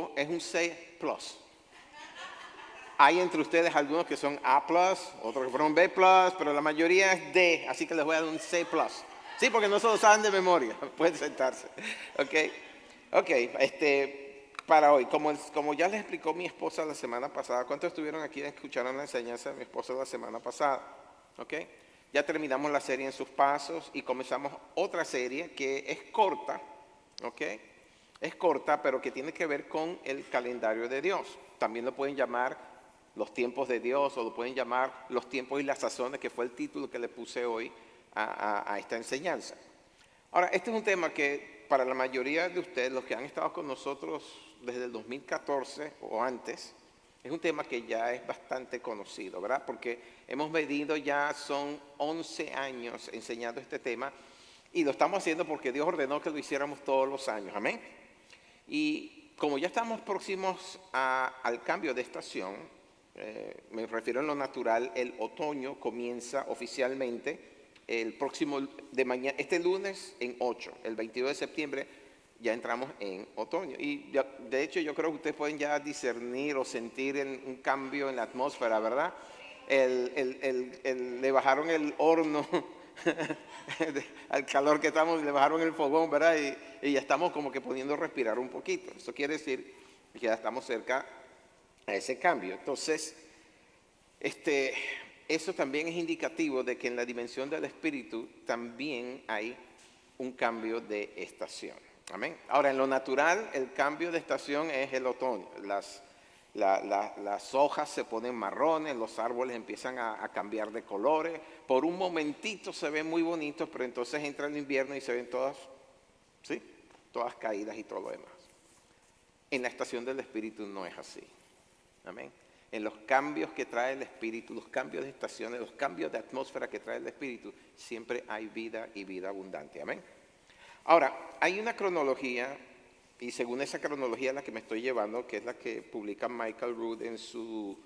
O es un C+. Hay entre ustedes algunos que son A+, otros que fueron B+, pero la mayoría es D, así que les voy a dar un C+. Sí, porque no se lo saben de memoria. Pueden sentarse. Ok, para hoy, como ya les explicó mi esposa la semana pasada, ¿cuántos estuvieron aquí y escucharon la enseñanza de mi esposa la semana pasada? Ok, ya terminamos la serie En sus pasos y comenzamos otra serie que es corta, ok, es corta, pero que tiene que ver con el calendario de Dios. También lo pueden llamar los tiempos de Dios, o lo pueden llamar los tiempos y las sazones, que fue el título que le puse hoy a esta enseñanza. Ahora, este es un tema que para la mayoría de ustedes, los que han estado con nosotros desde el 2014 o antes, es un tema que ya es bastante conocido, ¿verdad? Porque hemos venido ya, son 11 años enseñando este tema, y lo estamos haciendo porque Dios ordenó que lo hiciéramos todos los años, amén. Y como ya estamos próximos al cambio de estación, me refiero en lo natural, el otoño comienza oficialmente el próximo de mañana, este lunes en 8, el 22 de septiembre ya entramos en otoño. Y ya, de hecho yo creo que ustedes pueden ya discernir o sentir un cambio en la atmósfera, ¿verdad? Le bajaron el horno al calor que estamos, le bajaron el fogón, ¿verdad? Y ya estamos como que pudiendo respirar un poquito. Eso quiere decir que ya estamos cerca a ese cambio. Entonces, eso también es indicativo de que en la dimensión del espíritu también hay un cambio de estación. Amén. Ahora, en lo natural, el cambio de estación es el otoño. Las hojas se ponen marrones, los árboles empiezan a cambiar de colores. Por un momentito se ven muy bonitos, pero entonces entra el invierno y se ven todas, ¿sí? Todas caídas y todo lo demás. En la estación del espíritu no es así. Amén. En los cambios que trae el espíritu, los cambios de estaciones, los cambios de atmósfera que trae el espíritu, siempre hay vida y vida abundante. Amén. Ahora, hay una cronología, y según esa cronología es la que me estoy llevando, que es la que publica Michael Rood en su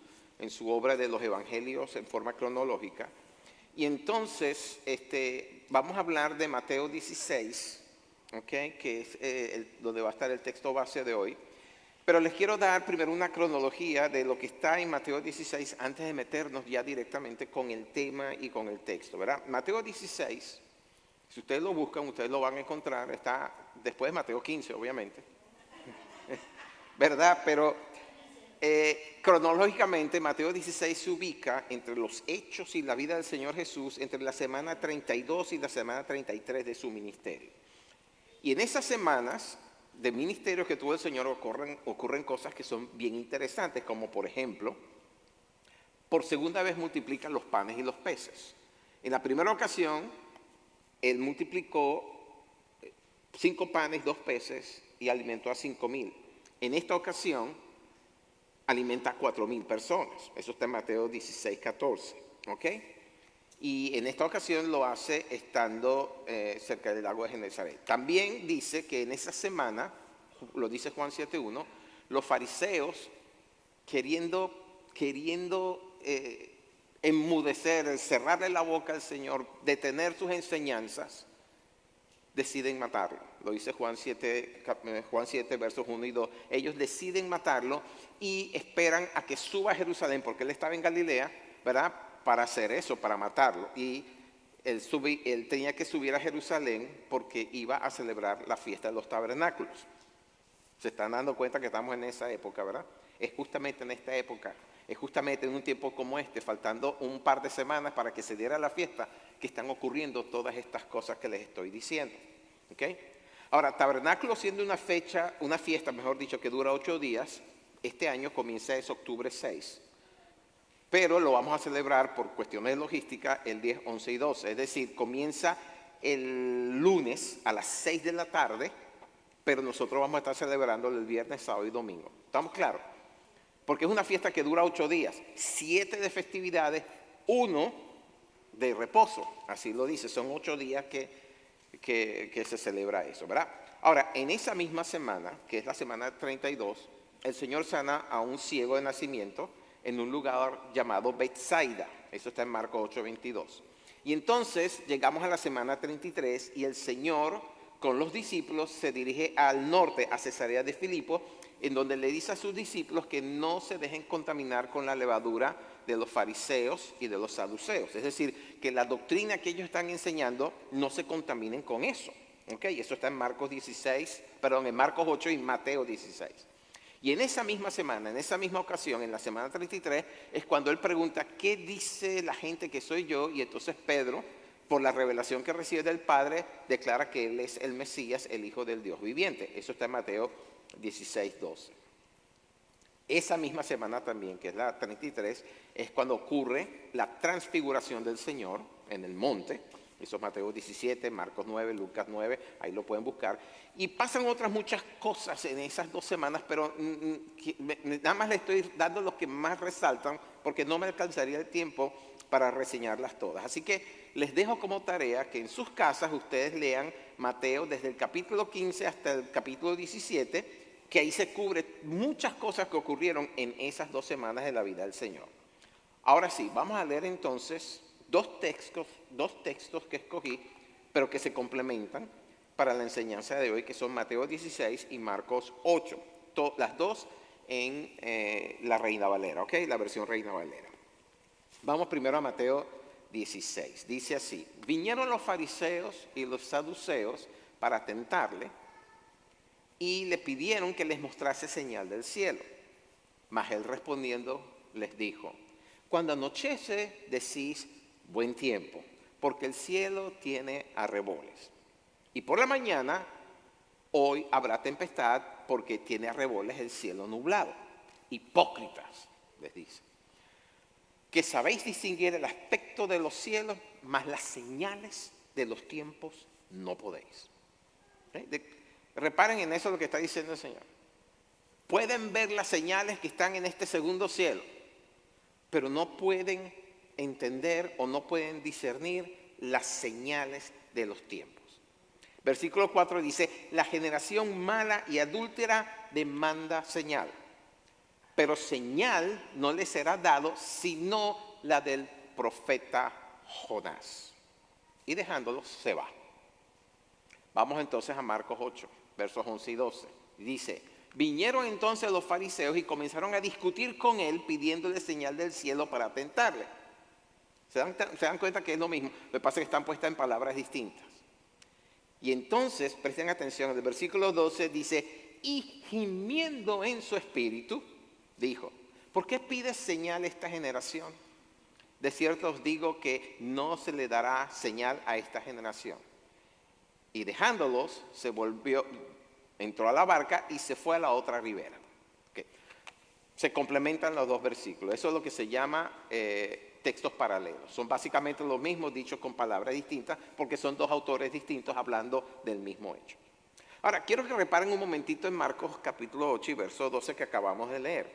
obra de los evangelios en forma cronológica. Y entonces, vamos a hablar de Mateo 16, ¿okay? Que es donde va a estar el texto base de hoy. Pero les quiero dar primero una cronología de lo que está en Mateo 16 antes de meternos ya directamente con el tema y con el texto, ¿verdad? Mateo 16, si ustedes lo buscan, ustedes lo van a encontrar, está después de Mateo 15, obviamente, ¿verdad? Pero cronológicamente Mateo 16 se ubica entre los hechos y la vida del Señor Jesús, entre la semana 32 y la semana 33 de su ministerio. Y en esas semanas de ministerio que tuvo el Señor ocurren cosas que son bien interesantes, como por ejemplo, por segunda vez multiplican los panes y los peces. En la primera ocasión, Él multiplicó 5 panes, 2 peces y alimentó a 5,000. En esta ocasión, alimenta a 4,000 personas. Eso está en Mateo 16, 14. ¿Ok? Y en esta ocasión lo hace estando cerca del lago de Genesaret. También dice que en esa semana, lo dice Juan 7:1, los fariseos queriendo enmudecer, cerrarle la boca al Señor, detener sus enseñanzas, deciden matarlo. Lo dice Juan 7, versos 1 y 2. Ellos deciden matarlo y esperan a que suba a Jerusalén, porque él estaba en Galilea, ¿verdad?, para hacer eso, para matarlo. Y él tenía que subir a Jerusalén porque iba a celebrar la fiesta de los tabernáculos. Se están dando cuenta que estamos en esa época, ¿verdad? Es justamente en esta época, es justamente en un tiempo como este, faltando un par de semanas para que se diera la fiesta, que están ocurriendo todas estas cosas que les estoy diciendo. ¿Ok? Ahora, tabernáculo siendo una fiesta, mejor dicho, que dura 8 días, este año comienza es octubre 6. Pero lo vamos a celebrar por cuestiones de logística el 10, 11 y 12. Es decir, comienza el lunes a las 6 de la tarde, pero nosotros vamos a estar celebrando el viernes, sábado y domingo. ¿Estamos claros? Porque es una fiesta que dura 8 días, 7 de festividades, 1 de reposo. Así lo dice, son 8 días que se celebra eso, ¿verdad? Ahora, en esa misma semana, que es la semana 32, el Señor sana a un ciego de nacimiento en un lugar llamado Betsaida. Eso está en Marcos 8:22. Y entonces llegamos a la semana 33 y el Señor con los discípulos se dirige al norte, a Cesarea de Filipo, en donde le dice a sus discípulos que no se dejen contaminar con la levadura de los fariseos y de los saduceos. Es decir, que la doctrina que ellos están enseñando no se contaminen con eso. ¿Okay? Eso está en Marcos 8 y Mateo 16. Y en esa misma semana, en esa misma ocasión, en la semana 33, es cuando él pregunta, ¿qué dice la gente que soy yo? Y entonces Pedro, por la revelación que recibe del Padre, declara que él es el Mesías, el Hijo del Dios viviente. Eso está en Mateo 16, 12. Esa misma semana también, que es la 33, es cuando ocurre la transfiguración del Señor en el monte. Eso es Mateo 17, Marcos 9, Lucas 9, ahí lo pueden buscar. Y pasan otras muchas cosas en esas 2 semanas, pero nada más les estoy dando los que más resaltan, porque no me alcanzaría el tiempo para reseñarlas todas. Así que les dejo como tarea que en sus casas ustedes lean Mateo desde el capítulo 15 hasta el capítulo 17, que ahí se cubre muchas cosas que ocurrieron en esas 2 semanas de la vida del Señor. Ahora sí, vamos a leer entonces dos textos que escogí, pero que se complementan para la enseñanza de hoy, que son Mateo 16 y Marcos 8, las dos en la Reina Valera, ¿ok? La versión Reina Valera. Vamos primero a Mateo 16. Dice así: vinieron los fariseos y los saduceos para tentarle y le pidieron que les mostrase señal del cielo. Mas él respondiendo les dijo: cuando anochece decís buen tiempo, porque el cielo tiene arreboles. Y por la mañana, hoy habrá tempestad, porque tiene arreboles el cielo nublado. Hipócritas, les dice, que sabéis distinguir el aspecto de los cielos, mas las señales de los tiempos no podéis. Reparen en eso lo que está diciendo el Señor. Pueden ver las señales que están en este segundo cielo, pero no pueden entender o no pueden discernir las señales de los tiempos. Versículo 4 dice: la generación mala y adúltera demanda señal, pero señal no le será dado sino la del profeta Jonás. Y dejándolos se va. Vamos entonces a Marcos 8, versos 11 y 12. Dice: vinieron entonces los fariseos y comenzaron a discutir con él, pidiéndole señal del cielo para tentarle. ¿Se dan cuenta que es lo mismo? Lo que pasa es que están puestas en palabras distintas. Y entonces, presten atención, en el versículo 12 dice: y gimiendo en su espíritu, dijo: ¿por qué pides señal a esta generación? De cierto os digo que no se le dará señal a esta generación. Y dejándolos, se volvió, entró a la barca y se fue a la otra ribera. Okay. Se complementan los dos versículos. Eso es lo que se llama textos paralelos. Son básicamente los mismos dichos con palabras distintas, porque son dos autores distintos hablando del mismo hecho. Ahora, quiero que reparen un momentito en Marcos capítulo 8 y verso 12 que acabamos de leer.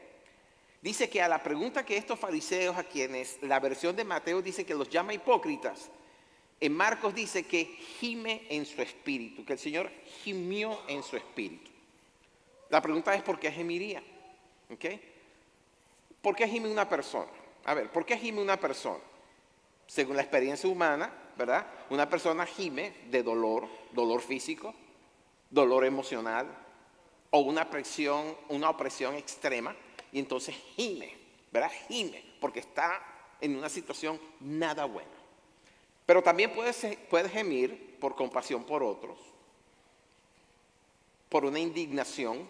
Dice que a la pregunta que estos fariseos, a quienes la versión de Mateo dice que los llama hipócritas, en Marcos dice que gime en su espíritu, que el Señor gimió en su espíritu. La pregunta es: ¿por qué gemiría? ¿Okay? ¿Por qué gime una persona? A ver, ¿por qué gime una persona? Según la experiencia humana, ¿verdad? Una persona gime de dolor, dolor físico, dolor emocional, o una opresión extrema, y entonces gime, ¿verdad? Gime, porque está en una situación nada buena. Pero también puede gemir por compasión por otros, por una indignación,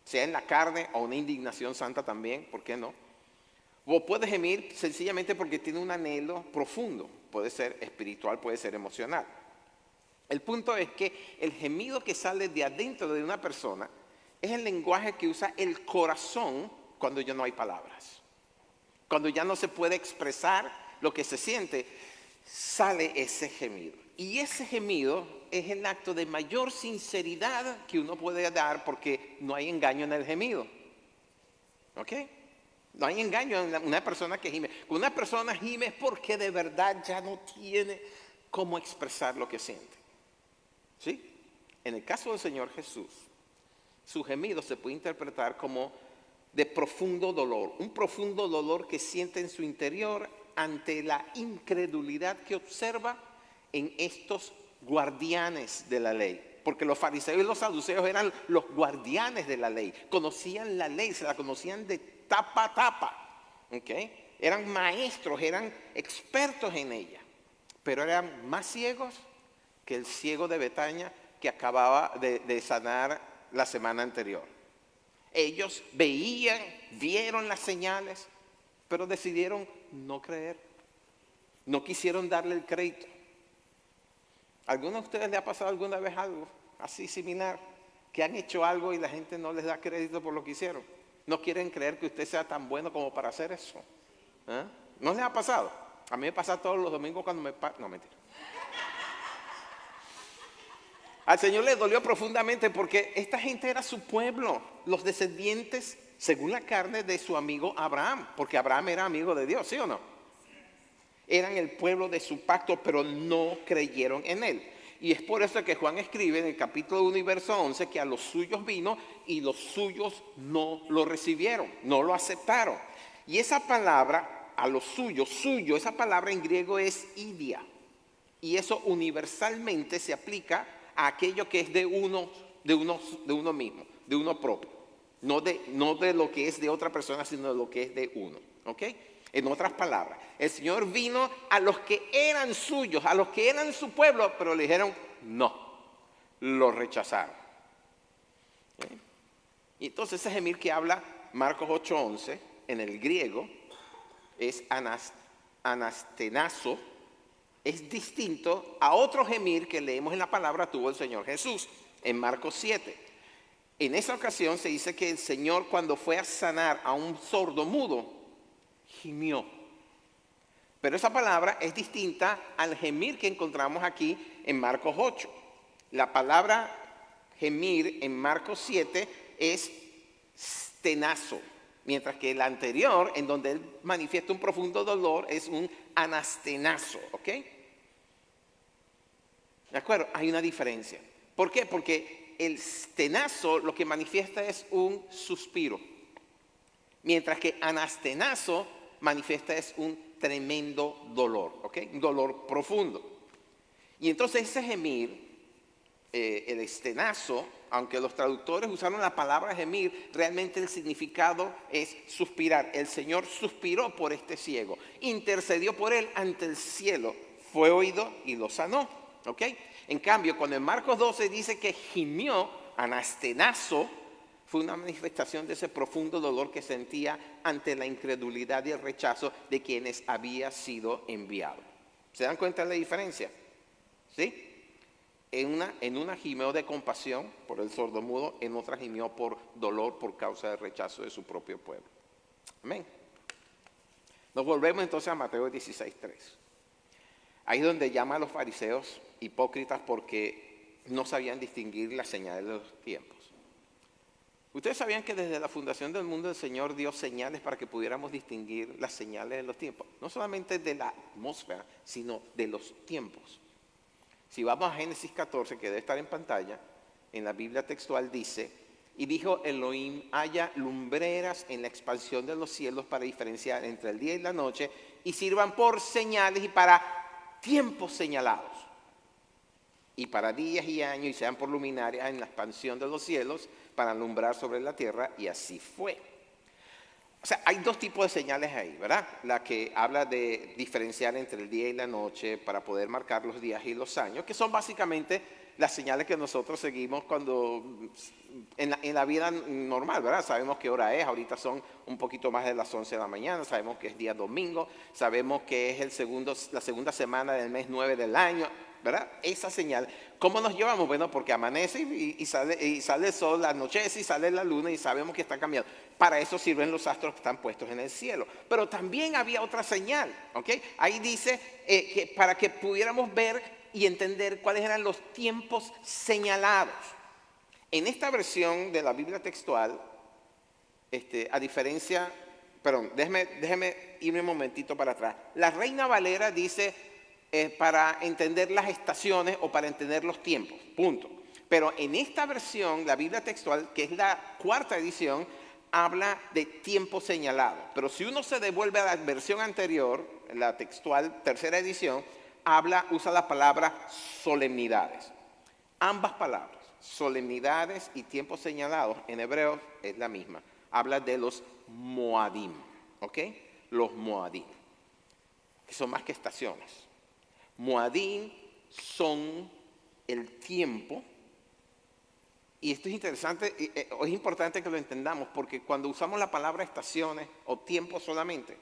sea en la carne o una indignación santa también, ¿por qué no? O puede gemir sencillamente porque tiene un anhelo profundo, puede ser espiritual, puede ser emocional. El punto es que el gemido que sale de adentro de una persona es el lenguaje que usa el corazón cuando ya no hay palabras. Cuando ya no se puede expresar lo que se siente, sale ese gemido. Y ese gemido es el acto de mayor sinceridad que uno puede dar, porque no hay engaño en el gemido. ¿Ok? No hay engaño en una persona que gime. Cuando una persona gime es porque de verdad ya no tiene cómo expresar lo que siente. ¿Sí? En el caso del Señor Jesús, su gemido se puede interpretar como de profundo dolor. Un profundo dolor que siente en su interior ante la incredulidad que observa en estos guardianes de la ley. porque los fariseos y los saduceos eran los guardianes de la ley, conocían la ley, se la conocían de tapa a tapa, ¿ok? Eran maestros, eran expertos en ella, pero eran más ciegos que el ciego de Betania que acababa de sanar la semana anterior. Ellos veían, vieron las señales, pero decidieron no creer. No quisieron darle el crédito. ¿Alguno de ustedes le ha pasado alguna vez algo así similar? Que han hecho algo y la gente no les da crédito por lo que hicieron. No quieren creer que usted sea tan bueno como para hacer eso. ¿Eh? ¿No les ha pasado? A mí me pasa todos los domingos cuando me... No, mentira. Al Señor le dolió profundamente porque esta gente era su pueblo, los descendientes, según la carne, de su amigo Abraham, porque Abraham era amigo de Dios, ¿sí o no? Eran el pueblo de su pacto, pero no creyeron en él. Y es por eso que Juan escribe en el capítulo 1 y verso 11 que a los suyos vino y los suyos no lo recibieron, no lo aceptaron. Y esa palabra, a los suyos, suyo, esa palabra en griego es idia. Y eso universalmente se aplica a aquello que es de uno mismo, de uno propio. No de lo que es de otra persona, sino de lo que es de uno. ¿Ok? En otras palabras, el Señor vino a los que eran suyos, a los que eran su pueblo, pero le dijeron no, lo rechazaron. ¿Ok? Y entonces ese gemir que habla Marcos 8:11 en el griego es anastenazo. Es distinto a otro gemir que leemos en la palabra tuvo el Señor Jesús en Marcos 7. En esa ocasión se dice que el Señor, cuando fue a sanar a un sordo mudo, gimió. Pero esa palabra es distinta al gemir que encontramos aquí en Marcos 8. La palabra gemir en Marcos 7 es stenazo, mientras que el anterior, en donde él manifiesta un profundo dolor, es un anastenazo, ¿ok? ¿De acuerdo? Hay una diferencia. ¿Por qué? Porque el stenazo lo que manifiesta es un suspiro, mientras que anastenazo manifiesta es un tremendo dolor, ¿ok? Un dolor profundo. Y entonces ese gemir, el estenazo, aunque los traductores usaron la palabra gemir, realmente el significado es suspirar. El Señor suspiró por este ciego, intercedió por él ante el cielo, fue oído y lo sanó. ¿Ok? En cambio, cuando en Marcos 12 dice que gimió, anastenazo, fue una manifestación de ese profundo dolor que sentía ante la incredulidad y el rechazo de quienes había sido enviado. ¿Se dan cuenta de la diferencia? ¿Sí? En una gimió de compasión por el sordomudo, en otra gimió por dolor por causa del rechazo de su propio pueblo. Amén. Nos volvemos entonces a Mateo 16:3. Ahí es donde llama a los fariseos hipócritas porque no sabían distinguir las señales de los tiempos. Ustedes sabían que desde la fundación del mundo el Señor dio señales para que pudiéramos distinguir las señales de los tiempos. No solamente de la atmósfera, sino de los tiempos. Si vamos a Génesis 14, que debe estar en pantalla, en la Biblia textual dice, y dijo Elohim, haya lumbreras en la expansión de los cielos para diferenciar entre el día y la noche, y sirvan por señales y para tiempos señalados, y para días y años, y sean por luminarias en la expansión de los cielos, para alumbrar sobre la tierra, y así fue. O sea, hay dos tipos de señales ahí, ¿verdad? La que habla de diferenciar entre el día y la noche para poder marcar los días y los años, que son básicamente las señales que nosotros seguimos cuando en la vida normal, ¿verdad? Sabemos qué hora es, ahorita son un poquito más de las 11 de la mañana, sabemos que es día domingo, sabemos que es la segunda semana del mes 9 del año, ¿verdad? Esa señal. ¿Cómo nos llevamos? Bueno, porque amanece y sale el sol, anochece y sale la luna y sabemos que está cambiando. Para eso sirven los astros que están puestos en el cielo. Pero también había otra señal, ¿ok? Ahí dice que para que pudiéramos ver y entender cuáles eran los tiempos señalados. En esta versión de la Biblia textual, a diferencia, perdón, déjeme irme un momentito para atrás. La Reina Valera dice para entender las estaciones o para entender los tiempos, punto. Pero en esta versión, la Biblia textual, que es la cuarta edición, habla de tiempo señalado. Pero si uno se devuelve a la versión anterior, la textual, tercera edición, usa la palabra solemnidades. Ambas palabras, solemnidades y tiempos señalados, en hebreo es la misma. Habla de los Moadim, ¿ok? Los Moadim, que son más que estaciones. Moadim son el tiempo, y esto es interesante, es importante que lo entendamos, porque cuando usamos la palabra estaciones o tiempo solamente,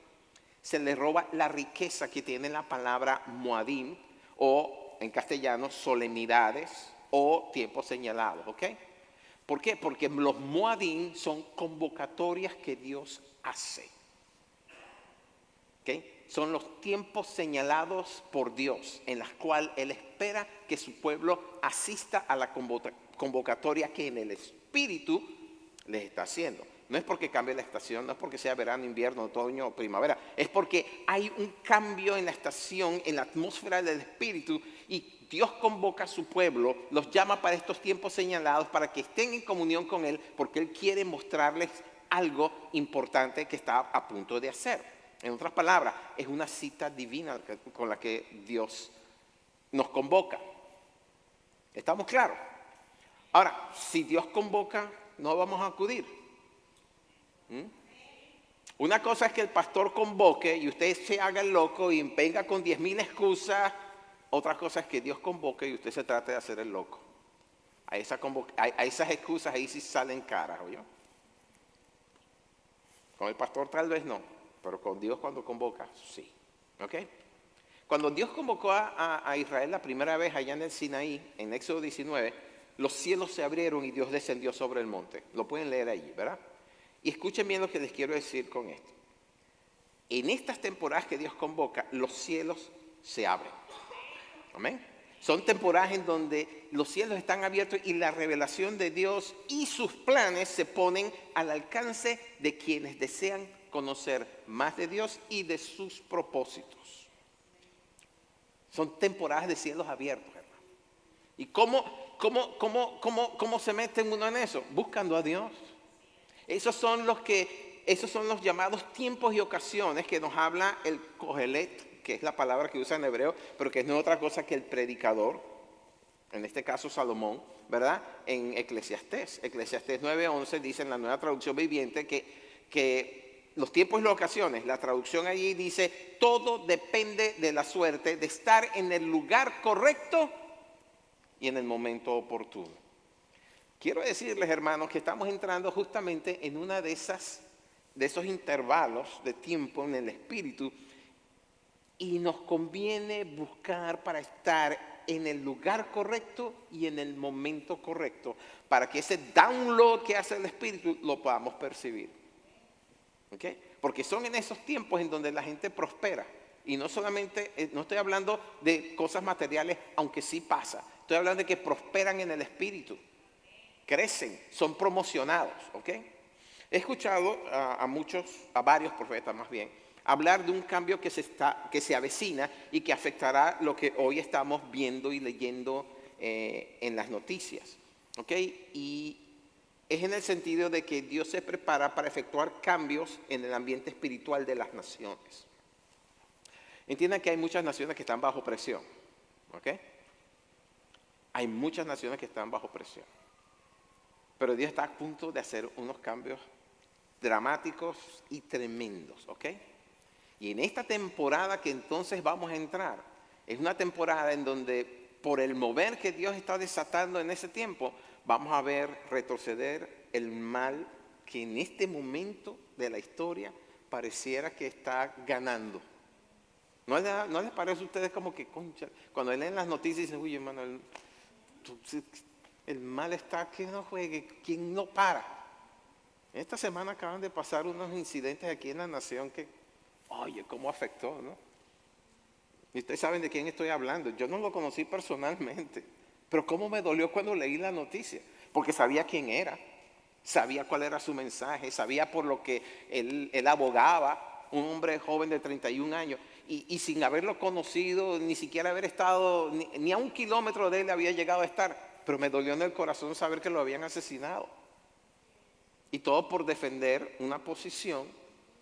se le roba la riqueza que tiene la palabra Moadim, o en castellano, solemnidades o tiempos señalados, ¿ok? ¿Por qué? Porque los Moadim son convocatorias que Dios hace, ¿ok? Son los tiempos señalados por Dios, en las cuales Él espera que su pueblo asista a la convocatoria que en el Espíritu les está haciendo. No es porque cambie la estación, no es porque sea verano, invierno, otoño o primavera. Es porque hay un cambio en la estación, en la atmósfera del Espíritu, y Dios convoca a su pueblo, los llama para estos tiempos señalados, para que estén en comunión con Él, porque Él quiere mostrarles algo importante que está a punto de hacer. En otras palabras, es una cita divina con la que Dios nos convoca. ¿Estamos claros? Ahora, si Dios convoca, no vamos a acudir. Una cosa es que el pastor convoque y usted se haga el loco y venga con 10,000 excusas. Otra cosa es que Dios convoque y usted se trate de hacer el loco. A esas excusas ahí sí salen caras, ¿oyó? Con el pastor tal vez no, pero con Dios cuando convoca, sí. ¿Ok? Cuando Dios convocó a Israel la primera vez allá en el Sinaí, en Éxodo 19, los cielos se abrieron y Dios descendió sobre el monte. Lo pueden leer allí, ¿verdad? Y escuchen bien lo que les quiero decir con esto. En estas temporadas que Dios convoca, los cielos se abren. Amén. Son temporadas en donde los cielos están abiertos y la revelación de Dios y sus planes se ponen al alcance de quienes desean conocer más de Dios y de sus propósitos. Son temporadas de cielos abiertos, hermano. ¿Y cómo se mete uno en eso? Buscando a Dios. Esos son los llamados tiempos y ocasiones que nos habla el Kohelet, que es la palabra que usa en hebreo, pero que no es otra cosa que el predicador, en este caso Salomón, ¿verdad? En Eclesiastés 9:11 dice en la Nueva Traducción Viviente que los tiempos y las ocasiones, la traducción allí dice, todo depende de la suerte de estar en el lugar correcto y en el momento oportuno. Quiero decirles, hermanos, que estamos entrando justamente en una de esos intervalos de tiempo en el Espíritu y nos conviene buscar para estar en el lugar correcto y en el momento correcto para que ese download que hace el Espíritu lo podamos percibir. ¿Ok? Porque son en esos tiempos en donde la gente prospera. Y no solamente, no estoy hablando de cosas materiales, aunque sí pasa. Estoy hablando de que prosperan en el Espíritu. Crecen, son promocionados, ¿ok? He escuchado a varios profetas más bien, hablar de un cambio que se avecina y que afectará lo que hoy estamos viendo y leyendo en las noticias, ¿ok? Y es en el sentido de que Dios se prepara para efectuar cambios en el ambiente espiritual de las naciones. Entiendan que hay muchas naciones que están bajo presión, ¿ok? Hay muchas naciones que están bajo presión. Pero Dios está a punto de hacer unos cambios dramáticos y tremendos, ¿ok? Y en esta temporada que entonces vamos a entrar, es una temporada en donde por el mover que Dios está desatando en ese tiempo, vamos a ver retroceder el mal que en este momento de la historia pareciera que está ganando. ¿No les parece a ustedes como que, concha, cuando leen las noticias dicen, uy, hermano, el mal está que no juegue, quien no para? Esta semana acaban de pasar unos incidentes aquí en la nación que, oye, cómo afectó, ¿no? Y ustedes saben de quién estoy hablando. Yo no lo conocí personalmente, pero cómo me dolió cuando leí la noticia, porque sabía quién era, sabía cuál era su mensaje, sabía por lo que él abogaba, un hombre joven de 31 años, y sin haberlo conocido, ni siquiera haber estado, ni a 1 kilómetro de él había llegado a estar. Pero me dolió en el corazón saber que lo habían asesinado. Y todo por defender una posición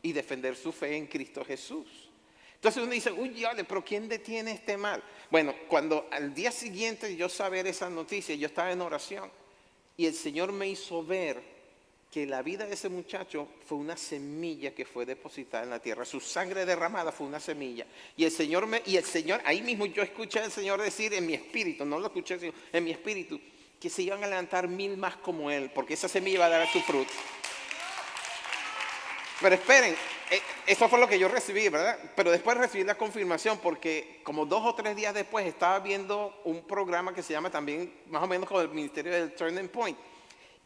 y defender su fe en Cristo Jesús. Entonces uno dice, uy, Dios, pero ¿quién detiene este mal? Bueno, cuando al día siguiente yo saber esa noticia, yo estaba en oración y el Señor me hizo ver que la vida de ese muchacho fue una semilla que fue depositada en la tierra. Su sangre derramada fue una semilla. Y el Señor, ahí mismo yo escuché al Señor decir en mi espíritu, no lo escuché, sino en mi espíritu, que se iban a levantar 1000 más como él, porque esa semilla iba a dar su fruto. Pero esperen, eso fue lo que yo recibí, ¿verdad? Pero después recibí la confirmación porque como 2 o 3 días después estaba viendo un programa que se llama también más o menos como el Ministerio del Turning Point.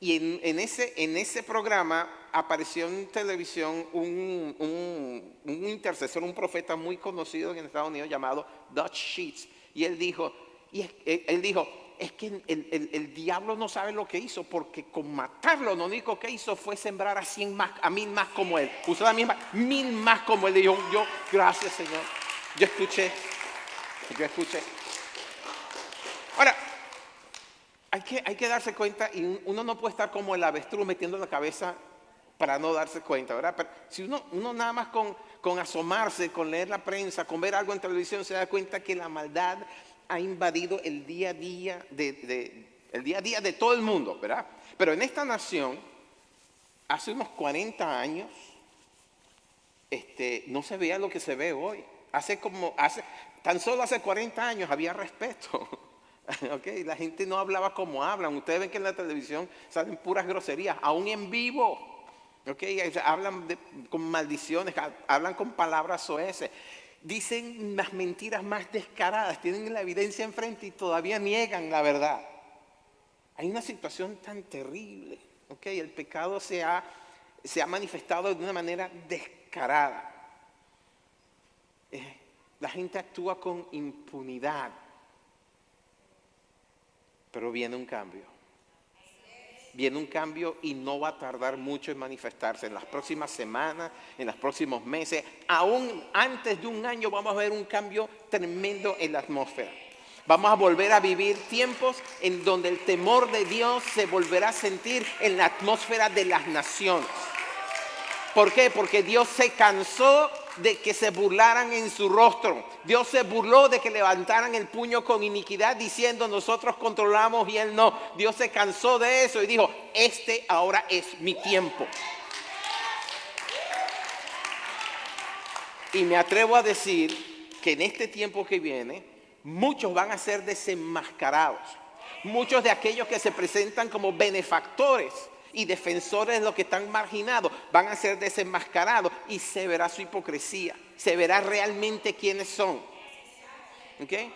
Y en ese programa apareció en televisión un intercesor, un profeta muy conocido en Estados Unidos llamado Dutch Sheets. Y él dijo, es que el diablo no sabe lo que hizo, porque con matarlo lo único que hizo fue sembrar a 100 más, a 1000 más como él. Usó la misma, 1000 más como él. Y yo, gracias Señor. Yo escuché. Ahora, hay que darse cuenta, y uno no puede estar como el avestruz metiendo la cabeza para no darse cuenta, ¿verdad? Pero si uno nada más con asomarse, con leer la prensa, con ver algo en televisión, se da cuenta que la maldad ha invadido el día a día de todo el mundo, ¿verdad? Pero en esta nación, hace unos 40 años, no se veía lo que se ve hoy. Tan solo hace 40 años había respeto. Okay, la gente no hablaba como hablan. Ustedes ven que en la televisión salen puras groserías, aún en vivo. Okay, hablan con maldiciones, hablan con palabras soeces. Dicen las mentiras más descaradas, tienen la evidencia enfrente y todavía niegan la verdad. Hay una situación tan terrible. Okay, el pecado se ha manifestado de una manera descarada. La gente actúa con impunidad. Pero viene un cambio. Viene un cambio y no va a tardar mucho en manifestarse. En las próximas semanas, en los próximos meses, aún antes de un año vamos a ver un cambio tremendo en la atmósfera. Vamos a volver a vivir tiempos en donde el temor de Dios se volverá a sentir en la atmósfera de las naciones. ¿Por qué? Porque Dios se cansó de que se burlaran en su rostro. Dios se burló de que levantaran el puño con iniquidad diciendo nosotros controlamos y Él no. Dios se cansó de eso y dijo, ahora es mi tiempo. Y me atrevo a decir que en este tiempo que viene, muchos van a ser desenmascarados. Muchos de aquellos que se presentan como benefactores y defensores de los que están marginados van a ser desenmascarados y se verá su hipocresía, se verá realmente quiénes son. ¿Okay?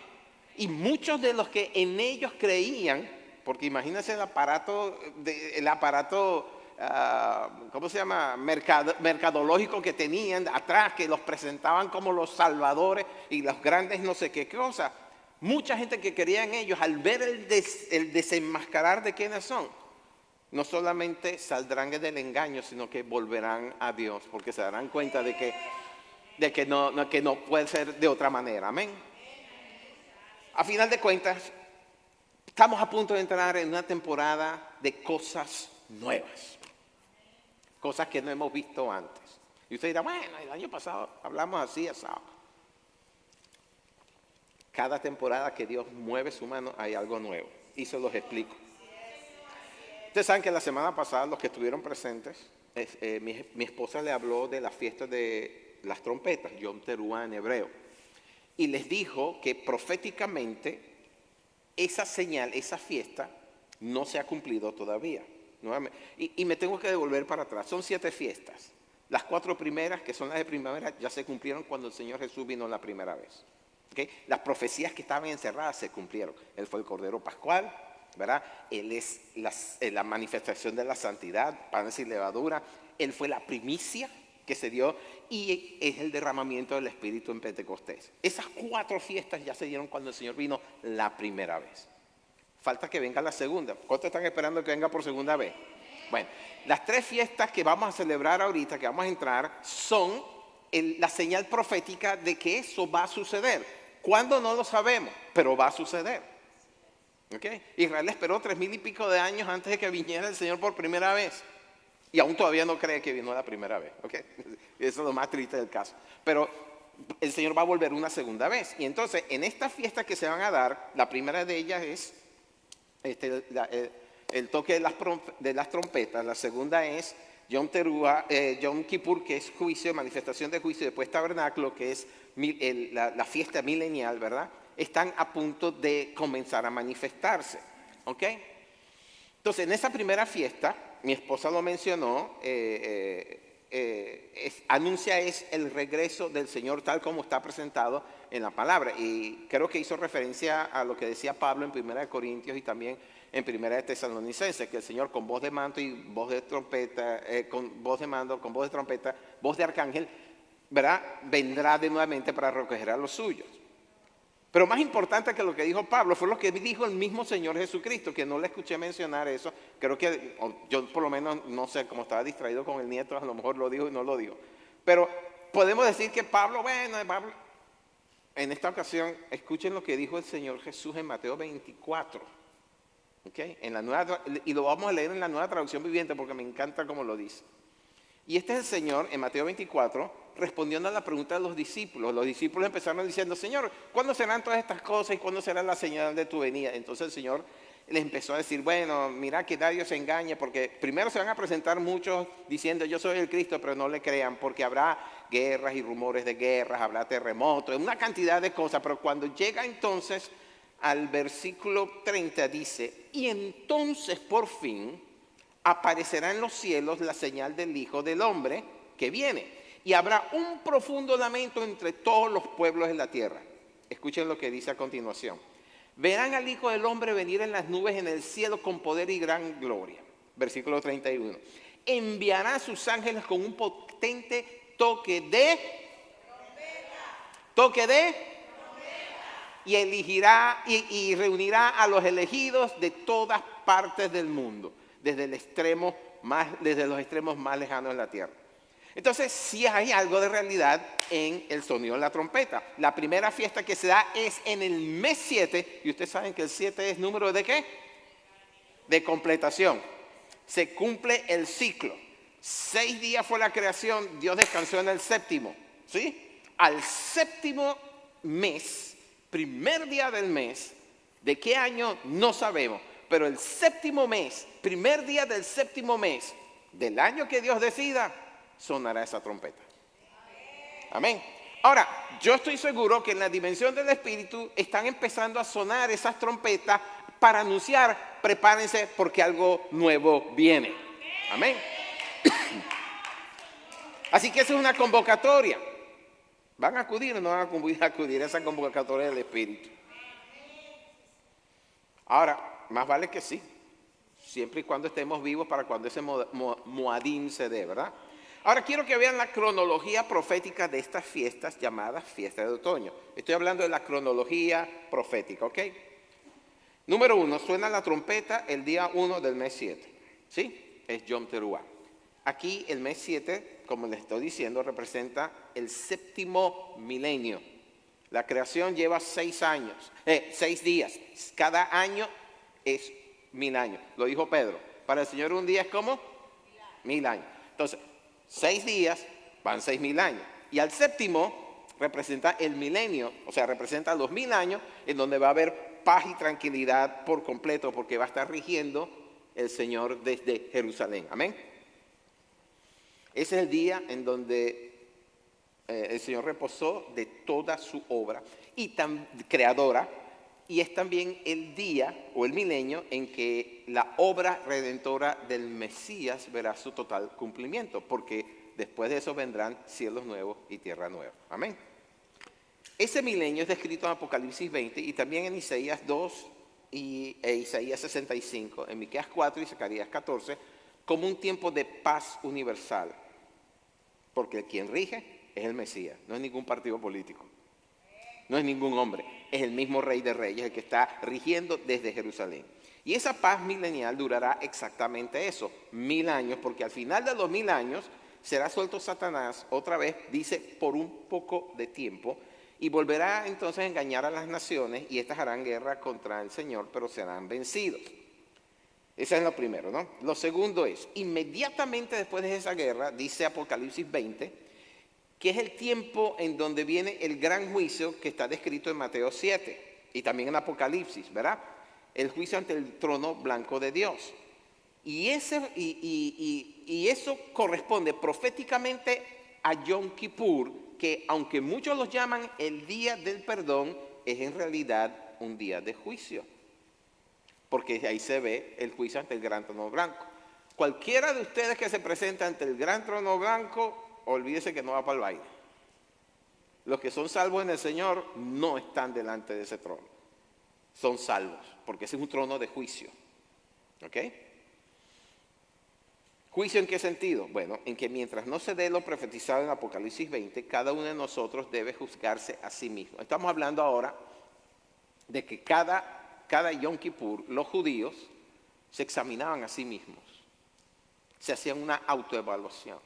Y muchos de los que en ellos creían, porque imagínense el aparato ¿cómo se llama? Mercadológico que tenían atrás, que los presentaban como los salvadores y los grandes no sé qué cosa. Mucha gente que creía en ellos, al ver el desenmascarar de quiénes son, no solamente saldrán del engaño, sino que volverán a Dios, porque se darán cuenta de que no puede ser de otra manera. Amén. A final de cuentas, estamos a punto de entrar en una temporada de cosas nuevas, cosas que no hemos visto antes. Y usted dirá, bueno, el año pasado hablamos así, asado. Cada temporada que Dios mueve su mano hay algo nuevo, y se los explico. Ustedes saben que la semana pasada, los que estuvieron presentes, mi esposa le habló de la fiesta de las trompetas, Yom Teruah en hebreo, y les dijo que proféticamente esa señal, esa fiesta, no se ha cumplido todavía. Y me tengo que devolver para atrás. Son 7 fiestas. Las 4 primeras, que son las de primavera, ya se cumplieron cuando el Señor Jesús vino la primera vez. ¿Okay? Las profecías que estaban encerradas se cumplieron. Él fue el Cordero Pascual, ¿verdad? Él es la manifestación de la santidad, panes y levadura. Él fue la primicia que se dio y es el derramamiento del Espíritu en Pentecostés. Esas 4 fiestas ya se dieron cuando el Señor vino la primera vez. Falta que venga la segunda. ¿Cuántos están esperando que venga por segunda vez? Bueno, las 3 fiestas que vamos a celebrar ahorita, que vamos a entrar, son la señal profética de que eso va a suceder. ¿Cuándo? No lo sabemos, pero va a suceder. ¿Okay? Israel esperó 3000 y pico de años antes de que viniera el Señor por primera vez. Y aún todavía no cree que vino la primera vez. ¿Okay? Eso es lo más triste del caso. Pero el Señor va a volver una segunda vez. Y entonces, en estas fiestas que se van a dar, la primera de ellas es el toque de las trompetas, la segunda es Yom Teruah, Yom Kippur, que es juicio, manifestación de juicio, y después tabernáculo, que es la fiesta milenial, ¿verdad? Están a punto de comenzar a manifestarse, ¿ok? Entonces, en esa primera fiesta, mi esposa lo mencionó, anuncia es el regreso del Señor tal como está presentado en la palabra. Y creo que hizo referencia a lo que decía Pablo en 1 Corintios y también en 1 Tesalonicenses, que el Señor con voz de mando y voz de trompeta, con voz de mando, con voz de trompeta, voz de arcángel, ¿verdad? Vendrá de nuevamente para recoger a los suyos. Pero más importante que lo que dijo Pablo fue lo que dijo el mismo Señor Jesucristo, que no le escuché mencionar eso. Creo que yo por lo menos, no sé, como estaba distraído con el nieto, a lo mejor lo dijo y no lo dijo. Pero podemos decir que Pablo, en esta ocasión, escuchen lo que dijo el Señor Jesús en Mateo 24. ¿Okay? Y lo vamos a leer en la Nueva Traducción Viviente porque me encanta cómo lo dice. Y este es el Señor en Mateo 24 respondiendo a la pregunta de los discípulos. Los discípulos empezaron diciendo, Señor, ¿cuándo serán todas estas cosas y cuándo será la señal de tu venida? Entonces el Señor les empezó a decir, bueno, mira que nadie se engañe, porque primero se van a presentar muchos diciendo yo soy el Cristo, pero no le crean, porque habrá guerras y rumores de guerras, habrá terremotos, una cantidad de cosas, pero cuando llega entonces al versículo 30 dice, y entonces por fin aparecerá en los cielos la señal del Hijo del Hombre que viene. Y habrá un profundo lamento entre todos los pueblos de la tierra. Escuchen lo que dice a continuación. Verán al Hijo del Hombre venir en las nubes en el cielo con poder y gran gloria. Versículo 31. Enviará a sus ángeles con un potente toque de... Toque de... Y elegirá y reunirá a los elegidos de todas partes del mundo, desde los extremos más lejanos de la tierra. Entonces, sí hay algo de realidad en el sonido de la trompeta. La primera fiesta que se da es en el mes 7, y ustedes saben que el 7 es número de ¿qué? De completación. Se cumple el ciclo. 6 días fue la creación, Dios descansó en el séptimo, ¿sí? Al séptimo mes, primer día del mes, ¿de qué año? No sabemos, pero el séptimo mes, primer día del séptimo mes, del año que Dios decida, sonará esa trompeta. Amén. Ahora, yo estoy seguro que en la dimensión del Espíritu están empezando a sonar esas trompetas para anunciar, prepárense porque algo nuevo viene. Amén. Así que esa es una convocatoria. ¿Van a acudir o no van a acudir a esa convocatoria del Espíritu? Ahora, más vale que sí, siempre y cuando estemos vivos para cuando ese Moadim se dé, ¿verdad? Ahora quiero que vean la cronología profética de estas fiestas llamadas fiestas de otoño. Estoy hablando de la cronología profética, ¿ok? Número 1, suena la trompeta el día 1 del mes 7, ¿sí? Es Yom Teruah. Aquí el mes 7, como les estoy diciendo, representa el séptimo milenio. La creación lleva 6 días. Cada año es 1000 años. Lo dijo Pedro. Para el Señor un día es como 1000 años. Entonces, 6 días van 6000 años. Y al séptimo representa el milenio, o sea, representa los 1000 años en donde va a haber paz y tranquilidad por completo porque va a estar rigiendo el Señor desde Jerusalén. Amén. Ese es el día en donde el Señor reposó de toda su obra y creadora. Y es también el día o el milenio en que la obra redentora del Mesías verá su total cumplimiento, porque después de eso vendrán cielos nuevos y tierra nueva. Amén. Ese milenio es descrito en Apocalipsis 20 y también en Isaías 2 e Isaías 65, en Miqueas 4 y Zacarías 14, como un tiempo de paz universal, porque quien rige es el Mesías, no es ningún partido político. No es ningún hombre, es el mismo Rey de Reyes, el que está rigiendo desde Jerusalén. Y esa paz milenial durará exactamente eso, 1000 años, porque al final de los 1000 años será suelto Satanás, otra vez, dice, por un poco de tiempo, y volverá entonces a engañar a las naciones, y estas harán guerra contra el Señor, pero serán vencidos. Ese es lo primero, ¿no? Lo segundo es, inmediatamente después de esa guerra, dice Apocalipsis 20, que es el tiempo en donde viene el gran juicio que está descrito en Mateo 7 y también en Apocalipsis, ¿verdad? El juicio ante el trono blanco de Dios. Y eso corresponde proféticamente a Yom Kippur, que aunque muchos los llaman el día del perdón, es en realidad un día de juicio. Porque ahí se ve el juicio ante el gran trono blanco. Cualquiera de ustedes que se presente ante el gran trono blanco, olvídese que no va para el baile. Los que son salvos en el Señor no están delante de ese trono. Son salvos, porque ese es un trono de juicio. ¿Ok? ¿Juicio en qué sentido? Bueno, en que mientras no se dé lo profetizado en Apocalipsis 20, cada uno de nosotros debe juzgarse a sí mismo. Estamos hablando ahora de que cada Yom Kippur los judíos se examinaban a sí mismos, se hacían una autoevaluación,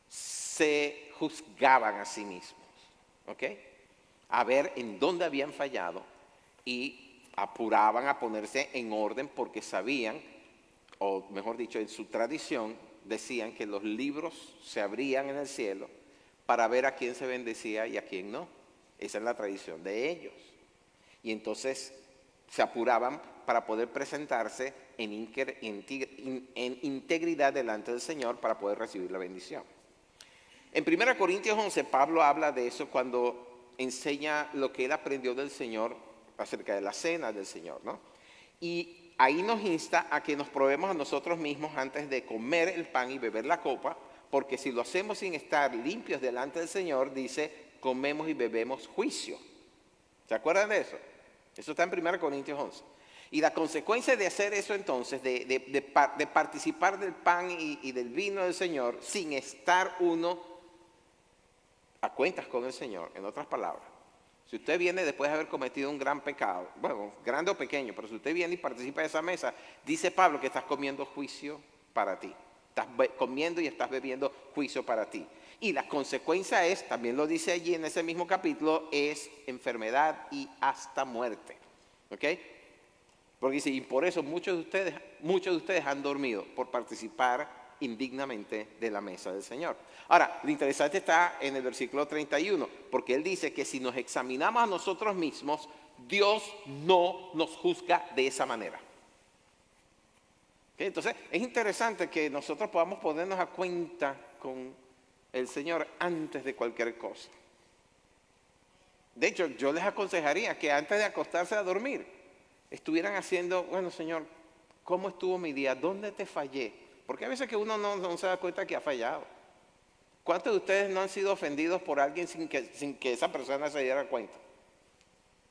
se juzgaban a sí mismos, ¿ok? A ver en dónde habían fallado y apuraban a ponerse en orden porque sabían, o mejor dicho, en su tradición, decían que los libros se abrían en el cielo para ver a quién se bendecía y a quién no. Esa es la tradición de ellos. Y entonces se apuraban para poder presentarse en integridad delante del Señor para poder recibir la bendición. En 1 Corintios 11, Pablo habla de eso cuando enseña lo que él aprendió del Señor acerca de la cena del Señor, ¿no? Y ahí nos insta a que nos probemos a nosotros mismos antes de comer el pan y beber la copa, porque si lo hacemos sin estar limpios delante del Señor, dice, comemos y bebemos juicio. ¿Se acuerdan de eso? Eso está en 1 Corintios 11. Y la consecuencia de hacer eso entonces, de participar del pan y del vino del Señor, sin estar uno a cuentas con el Señor, en otras palabras, si usted viene después de haber cometido un gran pecado, bueno, grande o pequeño, pero si usted viene y participa de esa mesa, dice Pablo que estás comiendo juicio para ti. Estás comiendo y estás bebiendo juicio para ti. Y la consecuencia es, también lo dice allí en ese mismo capítulo, es enfermedad y hasta muerte. ¿Ok? Porque dice, y por eso muchos de ustedes han dormido por participar indignamente de la mesa del Señor. Ahora, lo interesante está en el versículo 31, porque él dice que si nos examinamos a nosotros mismos, Dios no nos juzga de esa manera. ¿Okay? Entonces, es interesante que nosotros podamos ponernos a cuenta con el Señor antes de cualquier cosa. De hecho, yo les aconsejaría que antes de acostarse a dormir, estuvieran haciendo, bueno, Señor, ¿cómo estuvo mi día? ¿Dónde te fallé? Porque a veces que uno no se da cuenta que ha fallado. ¿Cuántos de ustedes no han sido ofendidos por alguien sin que esa persona se diera cuenta?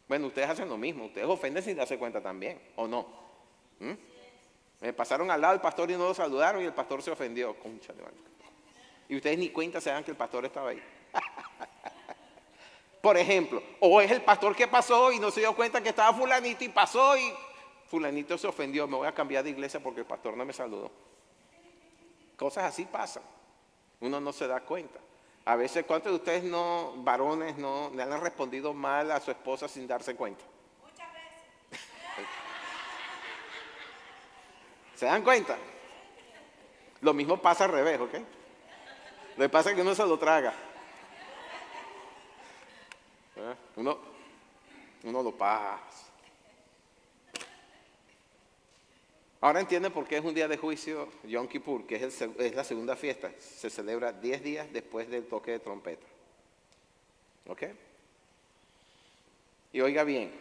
Bueno, ustedes hacen lo mismo, ustedes ofenden sin darse cuenta también, ¿o no? Me pasaron al lado del pastor y no lo saludaron y el pastor se ofendió. Concha de madre. Y ustedes ni cuenta se dan que el pastor estaba ahí. Por ejemplo, o es el pastor que pasó y no se dio cuenta que estaba fulanito y pasó y fulanito se ofendió, me voy a cambiar de iglesia porque el pastor no me saludó. Cosas así pasan, uno no se da cuenta. A veces, ¿cuántos de ustedes varones, no le han respondido mal a su esposa sin darse cuenta? Muchas veces. ¿Se dan cuenta? Lo mismo pasa al revés, ¿ok? Lo que pasa es que uno se lo traga. Uno lo pasa. Ahora entienden por qué es un día de juicio Yom Kippur, que es la segunda fiesta. Se celebra 10 días después del toque de trompeta. ¿Ok? Y oiga bien,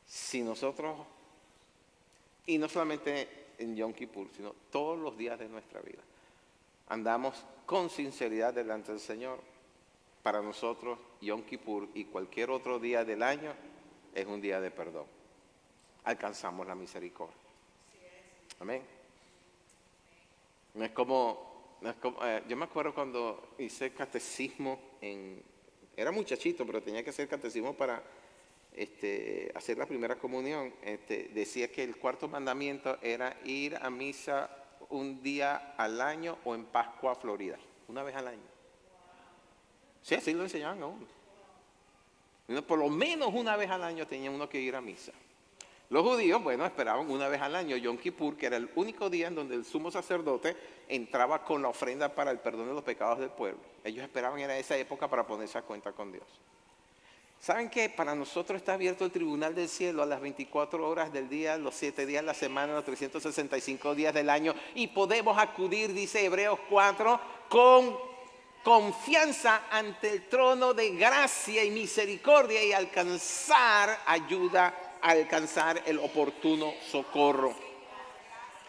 si nosotros, y no solamente en Yom Kippur, sino todos los días de nuestra vida, andamos con sinceridad delante del Señor, para nosotros Yom Kippur y cualquier otro día del año es un día de perdón. Alcanzamos la misericordia. Amén. No es como yo me acuerdo cuando hice catecismo, era muchachito, pero tenía que hacer catecismo para hacer la primera comunión. Decía que el cuarto mandamiento era ir a misa un día al año o en Pascua, Florida, una vez al año. Sí, así lo enseñaban a uno. Por lo menos una vez al año tenía uno que ir a misa. Los judíos, bueno, esperaban una vez al año Yom Kippur, que era el único día en donde el sumo sacerdote entraba con la ofrenda para el perdón de los pecados del pueblo. Ellos esperaban era esa época para ponerse a cuenta con Dios. ¿Saben qué? Para nosotros está abierto el tribunal del cielo a las 24 horas del día, los 7 días de la semana, los 365 días del año, y podemos acudir, dice Hebreos 4, con confianza ante el trono de gracia y misericordia y alcanzar ayuda, alcanzar el oportuno socorro.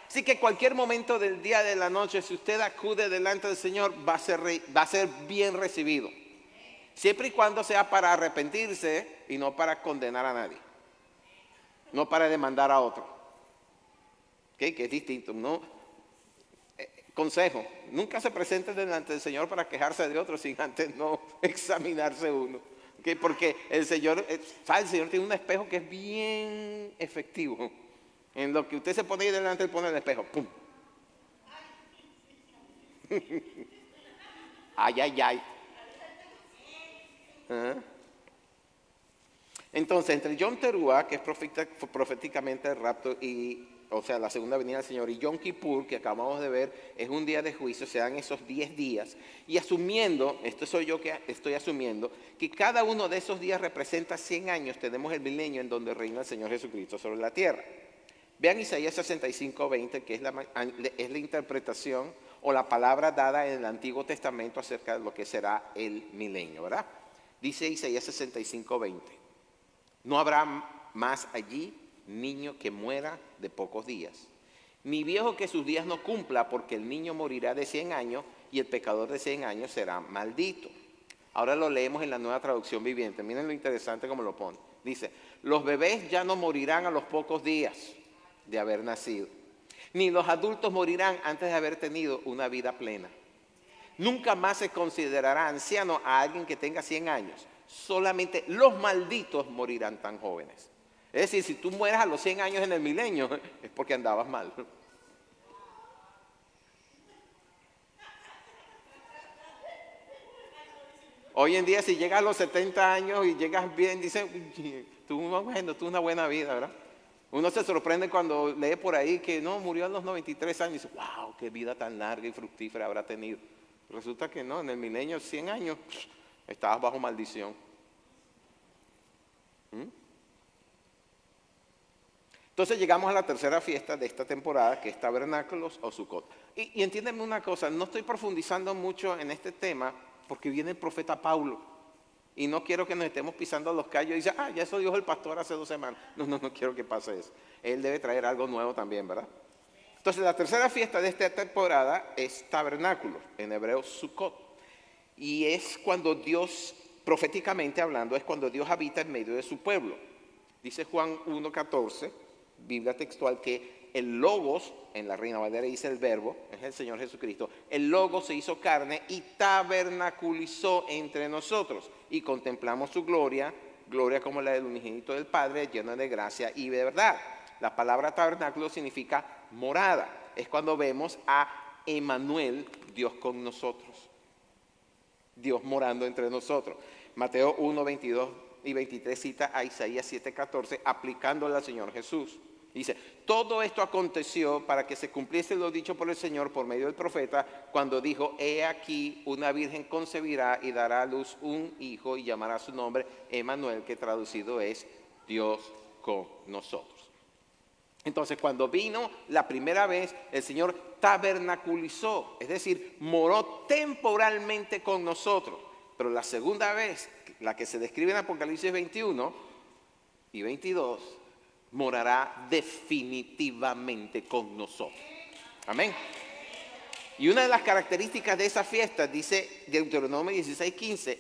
Así que cualquier momento del día, de la noche, si usted acude delante del Señor, va a ser bien recibido. Siempre y cuando sea para arrepentirse y no para condenar a nadie. No para demandar a otro. ¿Okay? Que es distinto, ¿no? Consejo, nunca se presente delante del Señor para quejarse de otro sin antes no examinarse uno. ¿Okay? Porque el Señor tiene un espejo que es bien efectivo. En lo que usted se pone ahí delante, él pone el espejo. ¡Pum! ¡Ay, ay, ay! Entonces, entre Yom Teruah, que es proféticamente el rapto, o sea, la segunda venida del Señor, y Yom Kippur, que acabamos de ver, es un día de juicio, se dan esos 10 días, y asumiendo, esto soy yo que estoy asumiendo, que cada uno de esos días representa 100 años, tenemos el milenio en donde reina el Señor Jesucristo sobre la tierra. Vean Isaías 65:20, que es la interpretación o la palabra dada en el Antiguo Testamento acerca de lo que será el milenio, ¿verdad? Dice Isaías 65:20, no habrá más allí niño que muera de pocos días, ni viejo que sus días no cumpla, porque el niño morirá de 100 años y el pecador de 100 años será maldito. Ahora lo leemos en la Nueva Traducción Viviente. Miren lo interesante como lo pone. Dice, los bebés ya no morirán a los pocos días de haber nacido, ni los adultos morirán antes de haber tenido una vida plena. Nunca más se considerará anciano a alguien que tenga 100 años. Solamente los malditos morirán tan jóvenes. Es decir, si tú mueres a los 100 años en el milenio, es porque andabas mal. Hoy en día, si llegas a los 70 años y llegas bien, dicen, tuvo una buena vida, ¿verdad? Uno se sorprende cuando lee por ahí que no, murió a los 93 años y dice, wow, qué vida tan larga y fructífera habrá tenido. Resulta que no, en el milenio, 100 años, estabas bajo maldición. Entonces llegamos a la tercera fiesta de esta temporada, que es Tabernáculos o Sucot. Y entiéndanme una cosa, no estoy profundizando mucho en este tema porque viene el profeta Pablo. Y no quiero que nos estemos pisando los callos y dice, ya eso dijo el pastor hace 2 semanas. No quiero que pase eso. Él debe traer algo nuevo también, ¿verdad? Entonces la tercera fiesta de esta temporada es Tabernáculos, en hebreo Sucot. Y es cuando Dios, proféticamente hablando, es cuando Dios habita en medio de su pueblo. Dice Juan 1:14, Biblia textual, que el Logos, en la Reina Valera dice el verbo, es el Señor Jesucristo, el Logos se hizo carne y tabernaculizó entre nosotros y contemplamos su gloria, gloria como la del unigénito del Padre, lleno de gracia y de verdad. La palabra tabernáculo significa morada, es cuando vemos a Emmanuel, Dios con nosotros, Dios morando entre nosotros. Mateo 1, 22 y 23 cita a Isaías 7:14 aplicándole al Señor Jesús. Dice, todo esto aconteció para que se cumpliese lo dicho por el Señor por medio del profeta, cuando dijo, he aquí una virgen concebirá y dará a luz un hijo y llamará su nombre Emmanuel, que traducido es Dios con nosotros. Entonces, cuando vino la primera vez, el Señor tabernaculizó, es decir, moró temporalmente con nosotros. Pero la segunda vez, la que se describe en Apocalipsis 21 y 22, morará definitivamente con nosotros. Amén. Y una de las características de esa fiesta, dice Deuteronomio 16:15,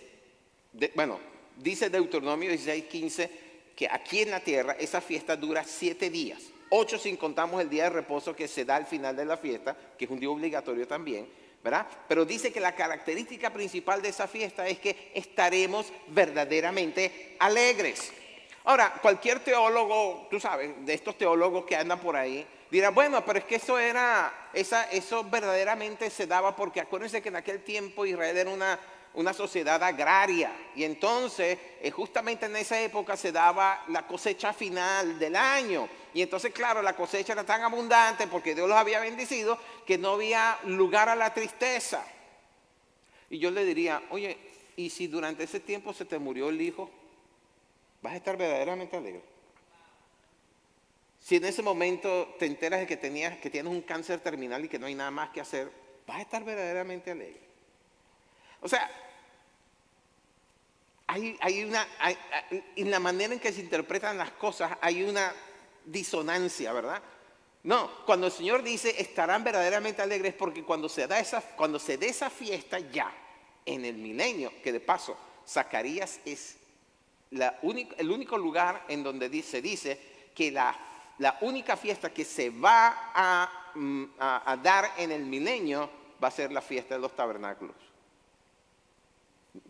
dice Deuteronomio 16:15 que aquí en la tierra esa fiesta dura 7 días. 8 si contamos el día de reposo que se da al final de la fiesta, que es un día obligatorio también, ¿verdad? Pero dice que la característica principal de esa fiesta es que estaremos verdaderamente alegres. Ahora, cualquier teólogo, tú sabes, de estos teólogos que andan por ahí, dirá, bueno, pero es que eso verdaderamente se daba porque acuérdense que en aquel tiempo Israel era una sociedad agraria. Y entonces, justamente en esa época se daba la cosecha final del año. Y entonces, claro, la cosecha era tan abundante porque Dios los había bendecido que no había lugar a la tristeza. Y yo le diría, oye, ¿y si durante ese tiempo se te murió el hijo? ¿Vas a estar verdaderamente alegre? Si en ese momento te enteras de que tienes un cáncer terminal y que no hay nada más que hacer, ¿vas a estar verdaderamente alegre? O sea, en la manera en que se interpretan las cosas hay una disonancia, ¿verdad? No, cuando el Señor dice estarán verdaderamente alegres porque cuando se dé esa fiesta ya, en el milenio, que de paso, Zacarías es el único lugar en donde se dice que la única fiesta que se va a dar en el milenio va a ser la fiesta de los tabernáculos.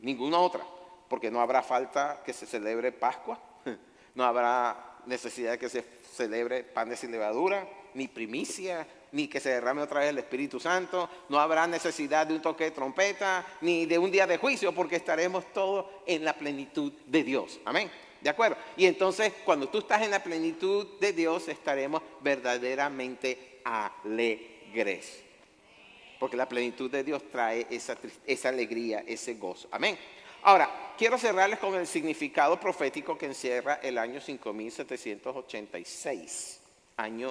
Ninguna otra, porque no habrá falta que se celebre Pascua, no habrá necesidad de que se celebre panes sin levadura, ni primicia, ni que se derrame otra vez el Espíritu Santo, no habrá necesidad de un toque de trompeta, ni de un día de juicio, porque estaremos todos en la plenitud de Dios. Amén. ¿De acuerdo? Y entonces, cuando tú estás en la plenitud de Dios, estaremos verdaderamente alegres. Porque la plenitud de Dios trae esa alegría, ese gozo. Amén. Ahora, quiero cerrarles con el significado profético que encierra el año 5786,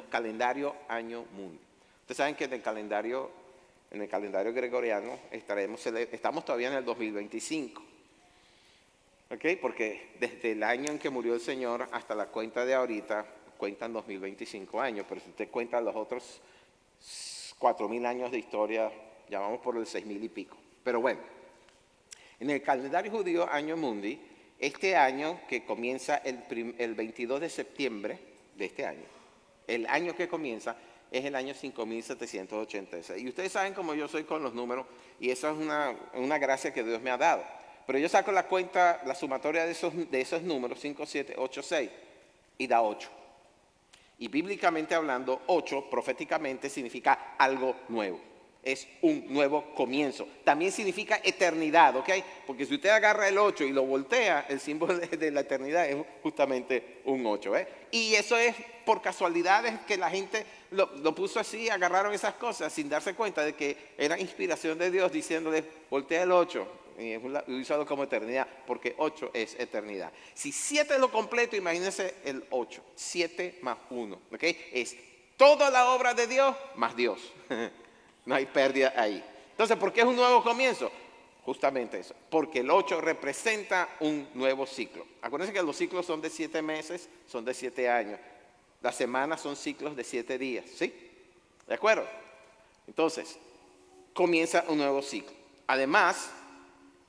calendario año mundo. Ustedes saben que en el calendario gregoriano estamos todavía en el 2025. ¿Ok? Porque desde el año en que murió el Señor hasta la cuenta de ahorita, cuentan 2025 años. Pero si usted cuenta los otros 4.000 años de historia, ya vamos por el 6.000 y pico. Pero bueno, en el calendario judío año mundi, este año que comienza el 22 de septiembre de este año, el año que comienza es el año 5786. Y ustedes saben cómo yo soy con los números, y eso es una gracia que Dios me ha dado. Pero yo saco la cuenta, la sumatoria de esos números, 5, 7, 8, 6, y da 8. Y bíblicamente hablando, 8 proféticamente significa algo nuevo. Es un nuevo comienzo. También significa eternidad, ¿ok? Porque si usted agarra el 8 y lo voltea, el símbolo de la eternidad es justamente un 8, ¿eh? Y eso es por casualidades que la gente lo puso así, agarraron esas cosas sin darse cuenta de que era inspiración de Dios diciéndole, voltea el 8. Y es usado como eternidad, porque 8 es eternidad. Si 7 es lo completo, imagínense el 8. 7 más 1, ¿ok? Es toda la obra de Dios más Dios. No hay pérdida ahí. Entonces, ¿por qué es un nuevo comienzo? Justamente eso, porque el 8 representa un nuevo ciclo. Acuérdense que los ciclos son de 7 meses, son de 7 años. Las semanas son ciclos de 7 días, ¿sí? ¿De acuerdo? Entonces, comienza un nuevo ciclo. Además,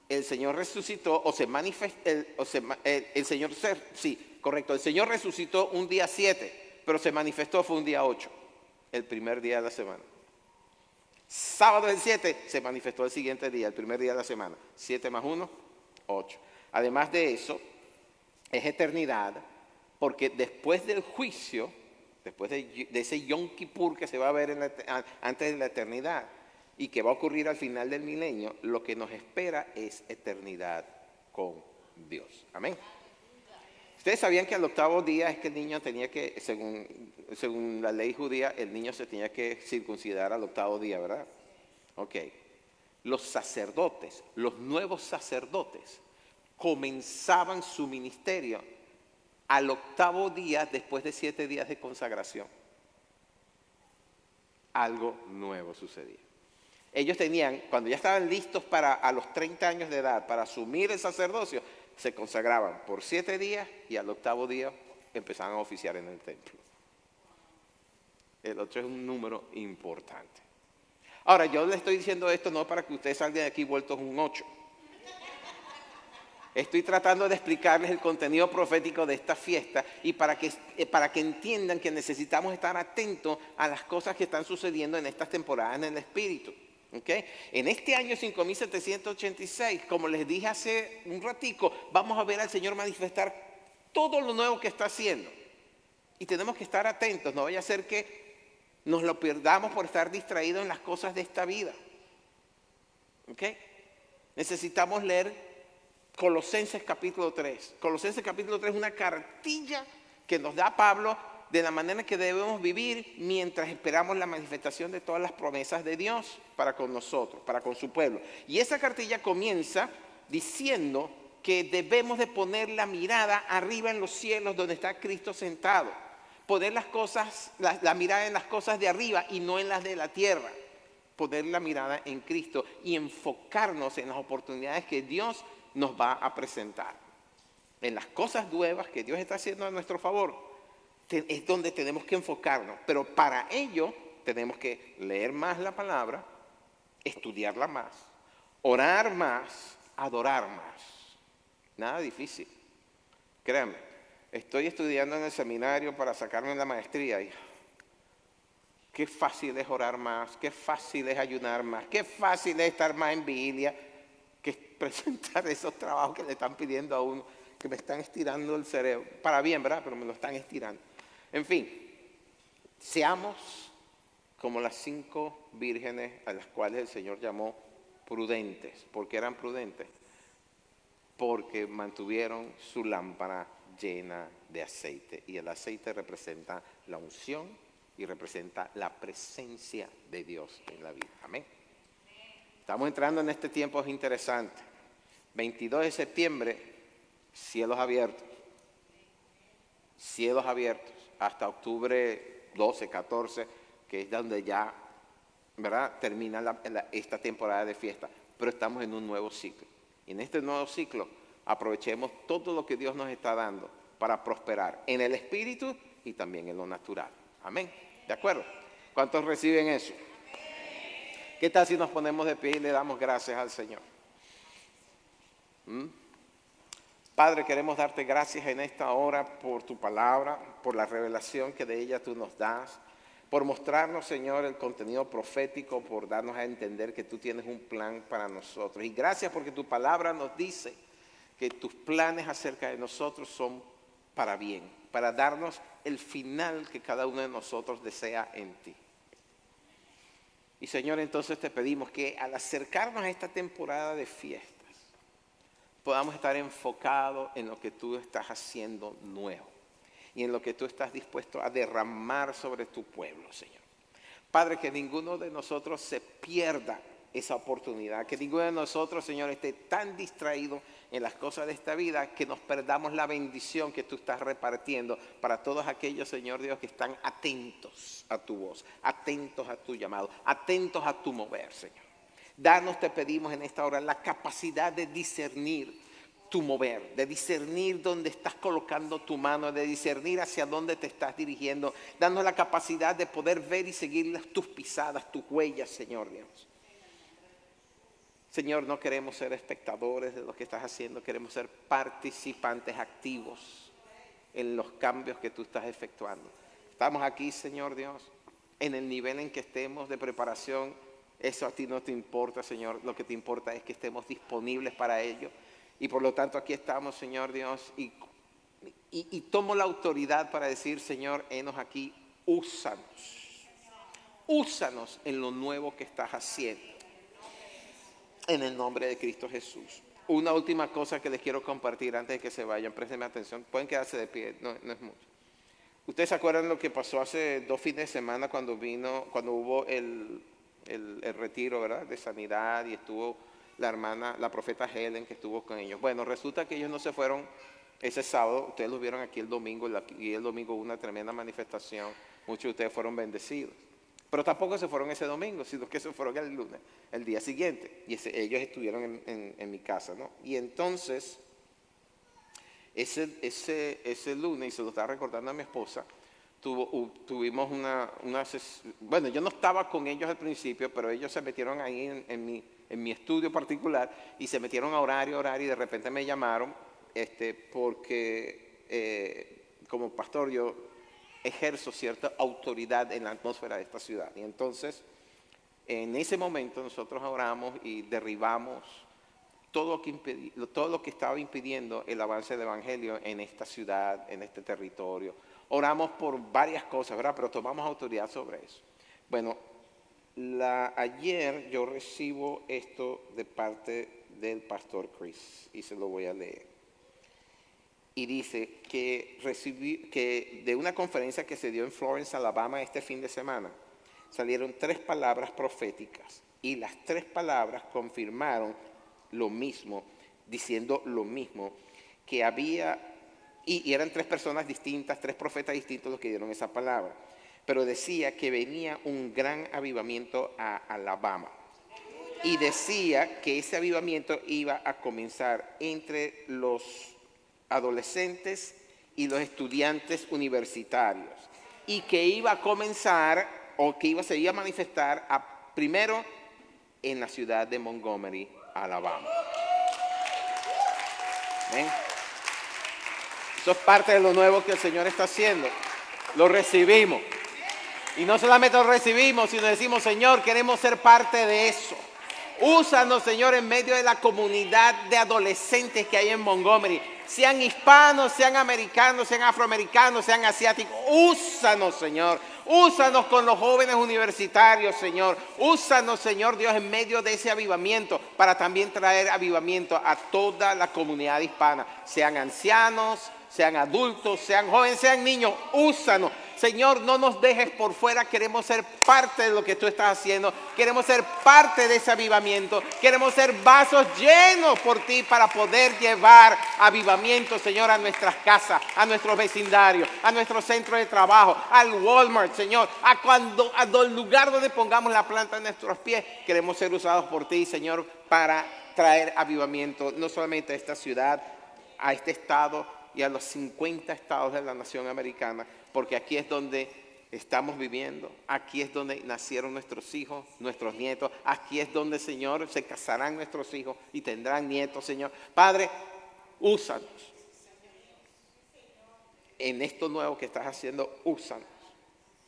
el Señor resucitó, el Señor resucitó un día 7, pero se manifestó fue un día 8, el primer día de la semana. Sábado el 7 se manifestó el siguiente día, el primer día de la semana. 7 más 1, 8. Además de eso, es eternidad, porque después del juicio, después de ese Yom Kippur que se va a ver antes de la eternidad, y que va a ocurrir al final del milenio, lo que nos espera es eternidad con Dios. Amén. Ustedes sabían que al octavo día es que el niño tenía que, según la ley judía, el niño se tenía que circuncidar al octavo día, ¿verdad? Ok. Los sacerdotes, los nuevos sacerdotes, comenzaban su ministerio al octavo día después de 7 días de consagración. Algo nuevo sucedía. Ellos tenían, cuando ya estaban listos a los 30 años de edad para asumir el sacerdocio, se consagraban por 7 días y al octavo día empezaban a oficiar en el templo. El 8 es un número importante. Ahora, yo le estoy diciendo esto no para que ustedes salgan de aquí vueltos un 8. Estoy tratando de explicarles el contenido profético de esta fiesta y para que entiendan que necesitamos estar atentos a las cosas que están sucediendo en estas temporadas en el Espíritu. ¿Okay? En este año 5786, como les dije hace un ratico, vamos a ver al Señor manifestar todo lo nuevo que está haciendo. Y tenemos que estar atentos, no vaya a ser que nos lo perdamos por estar distraídos en las cosas de esta vida. ¿Okay? Necesitamos leer Colosenses capítulo 3. Colosenses capítulo 3 es una cartilla que nos da Pablo de la manera que debemos vivir mientras esperamos la manifestación de todas las promesas de Dios para con nosotros, para con su pueblo. Y esa cartilla comienza diciendo que debemos de poner la mirada arriba en los cielos donde está Cristo sentado. Poner las cosas, la mirada en las cosas de arriba y no en las de la tierra. Poner la mirada en Cristo y enfocarnos en las oportunidades que Dios nos va a presentar. En las cosas nuevas que Dios está haciendo a nuestro favor, es donde tenemos que enfocarnos. Pero para ello tenemos que leer más la palabra, estudiarla más, orar más, adorar más. Nada difícil. Créanme, estoy estudiando en el seminario para sacarme la maestría y qué fácil es orar más, qué fácil es ayunar más, qué fácil es estar más en vigilia que presentar esos trabajos que le están pidiendo a uno, que me están estirando el cerebro. Para bien, ¿verdad? Pero me lo están estirando. En fin, seamos como las 5 vírgenes a las cuales el Señor llamó prudentes. ¿Por qué eran prudentes? Porque mantuvieron su lámpara llena de aceite. Y el aceite representa la unción y representa la presencia de Dios en la vida. Amén. Estamos entrando en este tiempo interesante. 22 de septiembre, cielos abiertos. Cielos abiertos. Hasta octubre 12, 14, que es donde ya, ¿verdad?, termina esta temporada de fiesta. Pero estamos en un nuevo ciclo. Y en este nuevo ciclo aprovechemos todo lo que Dios nos está dando para prosperar en el espíritu y también en lo natural. Amén. ¿De acuerdo? ¿Cuántos reciben eso? ¿Qué tal si nos ponemos de pie y le damos gracias al Señor? Padre, queremos darte gracias en esta hora por tu palabra, por la revelación que de ella tú nos das, por mostrarnos, Señor, el contenido profético, por darnos a entender que tú tienes un plan para nosotros. Y gracias porque tu palabra nos dice que tus planes acerca de nosotros son para bien, para darnos el final que cada uno de nosotros desea en ti. Y Señor, entonces te pedimos que al acercarnos a esta temporada de fiestas, podamos estar enfocados en lo que tú estás haciendo nuevo y en lo que tú estás dispuesto a derramar sobre tu pueblo, Señor. Padre, que ninguno de nosotros se pierda esa oportunidad, que ninguno de nosotros, Señor, esté tan distraído en las cosas de esta vida que nos perdamos la bendición que tú estás repartiendo para todos aquellos, Señor Dios, que están atentos a tu voz, atentos a tu llamado, atentos a tu mover, Señor. Danos, te pedimos en esta hora, la capacidad de discernir tu mover, de discernir dónde estás colocando tu mano, de discernir hacia dónde te estás dirigiendo. Danos la capacidad de poder ver y seguir tus pisadas, tus huellas, Señor Dios. Señor, no queremos ser espectadores de lo que estás haciendo, queremos ser participantes activos en los cambios que tú estás efectuando. Estamos aquí, Señor Dios, en el nivel en que estemos de preparación. Eso a ti no te importa, Señor. Lo que te importa es que estemos disponibles para ello. Y por lo tanto aquí estamos, Señor Dios, y tomo la autoridad para decir, Señor, henos aquí, úsanos. Úsanos en lo nuevo que estás haciendo. En el nombre de Cristo Jesús. Una última cosa que les quiero compartir antes de que se vayan. Préstenme atención. Pueden quedarse de pie, no es mucho. ¿Ustedes se acuerdan lo que pasó hace 2 fines de semana cuando hubo el retiro, ¿verdad?, de sanidad, y estuvo la profeta Helen, que estuvo con ellos? Bueno, resulta que ellos no se fueron ese sábado. Ustedes los vieron aquí el domingo, y el domingo hubo una tremenda manifestación. Muchos de ustedes fueron bendecidos. Pero tampoco se fueron ese domingo, sino que se fueron el lunes, el día siguiente. Y ellos estuvieron en mi casa, ¿no? Y entonces, ese lunes, y se lo estaba recordando a mi esposa, tuvimos bueno, yo no estaba con ellos al principio, pero ellos se metieron ahí en mi estudio particular y se metieron a orar y de repente me llamaron porque como pastor yo ejerzo cierta autoridad en la atmósfera de esta ciudad. Y entonces, en ese momento nosotros oramos y derribamos todo lo que estaba impidiendo el avance del evangelio en esta ciudad, en este territorio. Oramos por varias cosas, ¿verdad? Pero tomamos autoridad sobre eso. Bueno, ayer yo recibo esto de parte del pastor Chris, y se lo voy a leer. Y dice que de una conferencia que se dio en Florence, Alabama, este fin de semana, salieron 3 palabras proféticas, y las 3 palabras confirmaron lo mismo, diciendo lo mismo, que había, y eran 3 personas distintas, 3 profetas distintos los que dieron esa palabra, pero decía que venía un gran avivamiento a Alabama, y decía que ese avivamiento iba a comenzar entre los adolescentes y los estudiantes universitarios, y que iba a comenzar, o que se iba a manifestar primero en la ciudad de Montgomery, Alabama. ¿Ven? Eso es parte de lo nuevo que el Señor está haciendo. Lo recibimos. Y no solamente lo recibimos, sino decimos, Señor, queremos ser parte de eso. Úsanos, Señor, en medio de la comunidad de adolescentes que hay en Montgomery. Sean hispanos, sean americanos, sean afroamericanos, sean asiáticos. Úsanos, Señor. Úsanos con los jóvenes universitarios, Señor. Úsanos, Señor Dios, en medio de ese avivamiento para también traer avivamiento a toda la comunidad hispana. Sean ancianos, sean adultos, sean jóvenes, sean niños. Úsanos. Señor, no nos dejes por fuera, queremos ser parte de lo que tú estás haciendo, queremos ser parte de ese avivamiento, queremos ser vasos llenos por ti para poder llevar avivamiento, Señor, a nuestras casas, a nuestros vecindarios, a nuestros centros de trabajo, al Walmart, Señor, a lugar donde pongamos la planta de nuestros pies, queremos ser usados por ti, Señor, para traer avivamiento, no solamente a esta ciudad, a este estado y a los 50 estados de la nación americana, porque aquí es donde estamos viviendo, aquí es donde nacieron nuestros hijos, nuestros nietos, aquí es donde, Señor, se casarán nuestros hijos y tendrán nietos, Señor. Padre, úsanos. En esto nuevo que estás haciendo, úsanos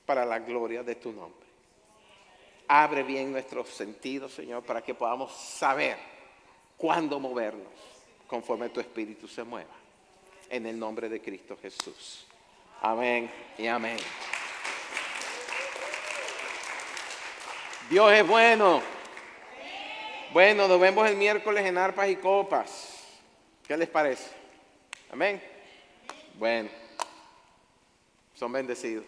para la gloria de tu nombre. Abre bien nuestros sentidos, Señor, para que podamos saber cuándo movernos conforme tu Espíritu se mueva. En el nombre de Cristo Jesús. Amén y amén. Dios es bueno. Bueno, nos vemos el miércoles en Arpas y Copas. ¿Qué les parece? Amén. Bueno, son bendecidos.